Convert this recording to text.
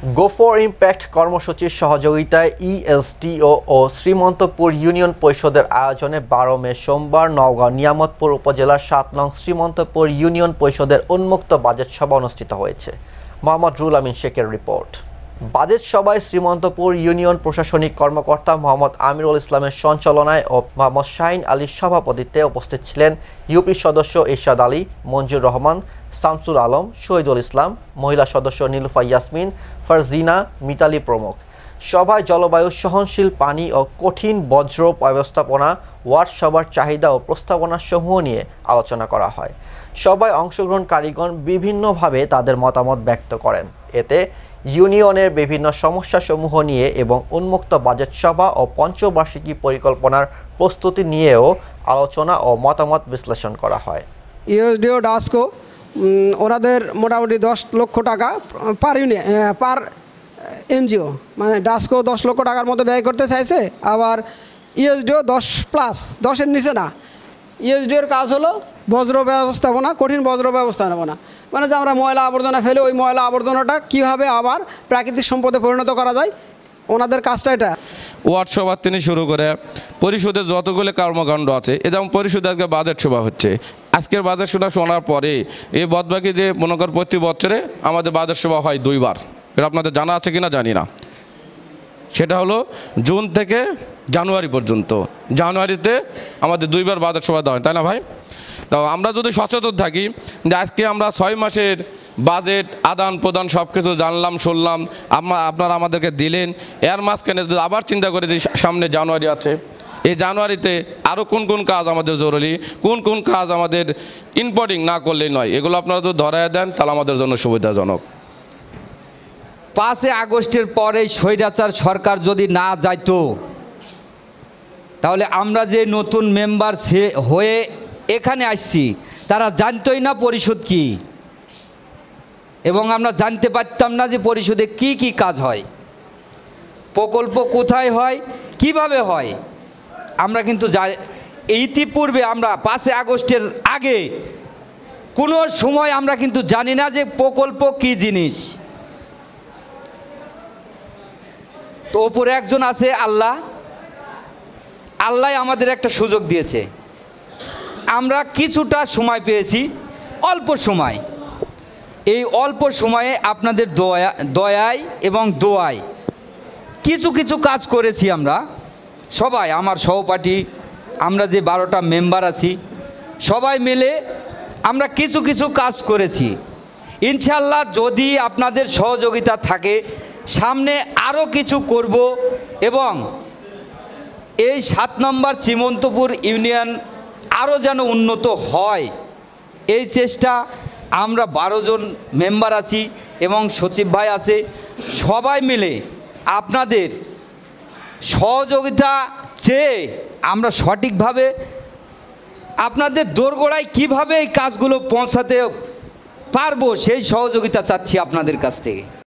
Go for impact কর্মসূচির সহযোগিতায় ESDO ও Srimantapur union পরিষদের আয়োজনে ১২ মে সোমবার নওগাঁ নিয়ামতপুর উপজেলার ৭ নং শ্রীমন্তপুর ইউনিয়ন পরিষদের উন্মুক্ত বাজেট সভা অনুষ্ঠিত হয়েছে। মোহাম্মদ রুল আমিন শেখের রিপোর্ট। বাজেট সভায় শ্রীমন্তপুর ইউনিয়ন প্রশাসনিক কর্মকর্তা মোহাম্মদ আমিরুল ইসলামের সঞ্চালনায় ও মোহাম্মদ শাহিন আলীর সভাপতিত্বে উপস্থিত ছিলেন ইউপি সদস্য ইরশাদ আলী, মঞ্জুর রহমান, শামসুল আলম, শহীদুল ইসলাম, মহিলা সদস্য নীলুফা ইয়াসমিন, ফারজিনা, মিতালি প্রমুখ। সভায় জলবায়ু সহনশীল পানি ও কঠিন বজ্র ব্যবস্থাপনা, ওয়ার্ড সভার চাহিদা ও প্রস্তাবনাসমূহ নিয়ে আলোচনা করা হয়। সভায় অংশগ্রহণকারীগণ বিভিন্নভাবে তাদের মতামত ব্যক্ত করেন। এতে ইউনিয়নের বিভিন্ন সমস্যাসমূহ নিয়ে এবং উন্মুক্ত বাজেট সভা ও পঞ্চবার্ষিকী পরিকল্পনার প্রস্তুতি নিয়েও আলোচনা ও মতামত বিশ্লেষণ করা হয়। ইউএসডিও ডাস্কো ওনাদের মোটামুটি ১০ লক্ষ টাকা পার এনজিও, মানে ডাস্কো ১০ লক্ষ টাকার মতো ব্যয় করতে চাইছে। আবার ইউএসডিও 10+, নিচে না। ইউএসডিওর কাজ হলো বজ্র ব্যবস্থাপনা, কঠিন বজ্র ব্যবস্থাপনা, মানে যে আমরা ময়লা আবর্জনা ফেলে ওই ময়লা আবর্জনাটা কীভাবে আবার প্রাকৃতিক সম্পদে পরিণত করা যায়, ওনাদের কাজটা এটা। ওয়ার্ড সভা থেকে শুরু করে পরিষদের যতগুলো কর্মকাণ্ড আছে, এ যেমন পরিষদে আজকে বাজেট সভা হচ্ছে। আজকের বাজেট সভা শোনার পরে এই বদবাকি যে মনে কর প্রতি বছরে আমাদের বাজেট সভা হয় 2 বার। এটা আপনাদের জানা আছে কিনা জানি না। সেটা হলো জুন থেকে জানুয়ারি পর্যন্ত। জানুয়ারিতে আমাদের 2 বার বাজেট সভা দেওয়া হয়, তাই না ভাই? তো আমরা যদি সচেতন থাকি যে আজকে আমরা 6 মাসের বাজেট আদান প্রদান সব কিছু জানলাম শুনলাম, আপনারা আমাদেরকে দিলেন, এর মাঝখানে আবার চিন্তা করে যে সামনে জানুয়ারি আছে, এই জানুয়ারিতে আরও কোন কোন কাজ আমাদের জরুরি, কোন কোন কাজ আমাদের ইম্পর্টিং না করলেই নয়, এগুলো আপনারা যদি ধরায় দেন তাহলে আমাদের জন্য সুবিধাজনক। 5 আগস্টের পরে স্বৈরাচার সরকার যদি না যাইতো, তাহলে আমরা যে নতুন মেম্বার হয়ে এখানে আসছি তারা জানতোই না পরিষদ কি, এবং আমরা জানতে পারতাম না যে পরিষদে কি কি কাজ হয়, প্রকল্প কোথায় হয়, কিভাবে হয়। আমরা কিন্তু ইতিপূর্বে আমরা 5 আগস্টের আগে কোনো সময় আমরা কিন্তু জানি না যে প্রকল্প কি জিনিস। তো ওপরে একজন আছে আল্লাহ আমাদের একটা সুযোগ দিয়েছে। আমরা কিছুটা সময় পেয়েছি, অল্প সময়। এই অল্প সময়ে আপনাদের দয়ায় এবং দোয়ায় কিছু কিছু কাজ করেছি আমরা সবাই, আমার সহপাঠী, আমরা যে 12টা মেম্বার আছি সবাই মিলে আমরা কিছু কিছু কাজ করেছি। ইনশাআল্লাহ যদি আপনাদের সহযোগিতা থাকে সামনে আরও কিছু করব, এবং এই 7 নম্বর শ্রীমন্তপুর ইউনিয়ন আরও যেন উন্নত হয়, এই চেষ্টা আমরা 12 জন মেম্বার আছি এবং সচিব ভাই আছে, সবাই মিলে আপনাদের সহযোগিতা চেয়ে আমরা সঠিকভাবে আপনাদের দোরগোড়ায় কীভাবে এই কাজগুলো পৌঁছাতে পারবো সেই সহযোগিতা চাচ্ছি আপনাদের কাছ থেকে।